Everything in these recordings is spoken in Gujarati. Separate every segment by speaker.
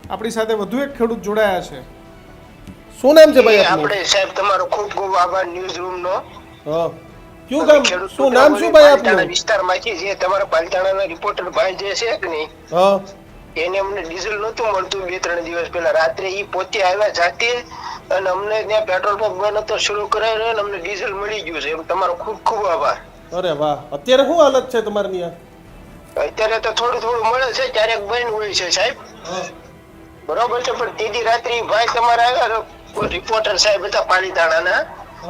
Speaker 1: આપણી સાથે વધુ એક ખેડૂત જોડાયા છે. શું નામ છે ભાઈ આપનું?
Speaker 2: આપણે સાહેબ તમારો ખૂબ ખૂબ આભાર ન્યૂઝ રૂમ નો.
Speaker 1: હા, કયું ગામ, શું નામ શું ભાઈ આપનું?
Speaker 2: વિસ્તારમાંથી જે તમારા પાલતાણાના રિપોર્ટર ભાઈ જે છે કે નહીં,
Speaker 1: હા,
Speaker 2: એને અમને ડીઝલ નહોતું મળતું 2-3 દિવસ પહેલા. રાત્રે ઈ પોતે આવ્યા જાતે અને અમને ત્યાં પેટ્રોલ પંપ બંધ હતો, શરૂ કરાવ્યો અને અમને ડીઝલ મળી ગયું છે. એમ તમારો ખૂબ ખૂબ આભાર.
Speaker 1: અરે વાહ. અત્યારે શું હાલત છે તમારી ત્યાં?
Speaker 2: અત્યારે તો થોડું થોડું મળે છે, ક્યારેક બંધ હોય છે સાહેબ. બરોબર છે, પણ ત્રીજી રાત્રે ભાઈ તમારા આવ્યા રિપોર્ટર સાહેબ હતા પાલીતાણાના,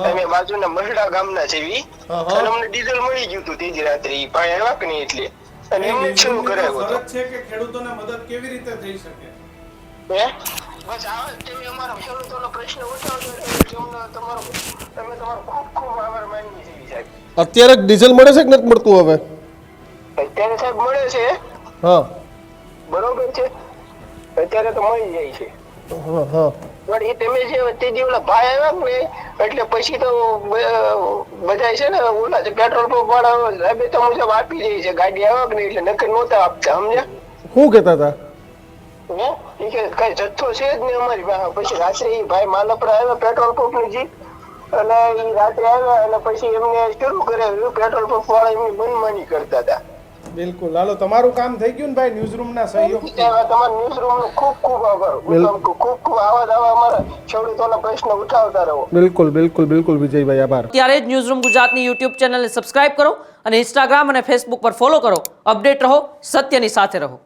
Speaker 2: અમે બાજુના મહડા ગામના છે ઈ, અને અમને ડીઝલ મળી ગયું હતું ત્રીજી રાત્રે. ઈ ભાઈ આવ્યા કે નહીં એટલે અને એમને શરૂ કરાવ્યો હતો.
Speaker 1: ફરજ છે કે ખેડૂતોને મદદ કેવી રીતે થઈ શકે?
Speaker 2: હે બસ આવા તમે અમારો ખેડૂતોનો પ્રશ્ન ઉઠાવજો એટલે તમારો તમે તમારો ખૂબ ખૂબ આભાર માનીએ છીએ સાહેબ.
Speaker 1: અત્યારે ડીઝલ મળે છે કે નથી મળતું હવે?
Speaker 2: અત્યારે સાહેબ મળે છે.
Speaker 1: હા,
Speaker 2: બરોબર છે, અત્યારે તો મળી જાય છે.
Speaker 1: હા, હા.
Speaker 2: પણ એ તમે જે વચ્ચે ઓલા ભાઈ આવ્યા ને એટલે પછી તો બધા છે ને ઓલા પેટ્રોલ પંપ વાળા રાબેતા મુજબ આપી દે છે. ગાડી આવ્યા કે નહીં એટલે નકર નહોતા આપતા, સમજ્યા?
Speaker 1: શું કહેતા હતા?
Speaker 2: કઈ જથ્થો છે જ ને અમારી પાસે. પછી રાત્રે એ ભાઈ માલપરા આવ્યા પેટ્રોલ પંપ ની જીપ, અને એ રાત્રે આવ્યા અને પછી એમને શરૂ કરાવ્યું. પેટ્રોલ પંપ વાળા એમની મનમાની કરતા હતા.
Speaker 1: બિલકુલ. હાલો, તમારું કામ થઈ ગયું ને ભાઈ ન્યૂઝ રૂમ ના સહયોગ.
Speaker 2: તમારા ન્યૂઝ રૂમ નો ખૂબ ખૂબ આભાર. ખૂબ ખૂબ આવા અમારા ખેડૂતોના પ્રશ્ન ઉઠાવતા રહો.
Speaker 1: બિલકુલ બિલકુલ બિલકુલ વિજયભાઈ, આભાર.
Speaker 3: ત્યારે જ ન્યૂઝ રૂમ ગુજરાતની યુટ્યુબ ચેનલને સબસ્ક્રાઇબ કરો અને ઇન્સ્ટાગ્રામ અને ફેસબુક પર ફોલો કરો. અપડેટ રહો, સત્યની સાથે રહો.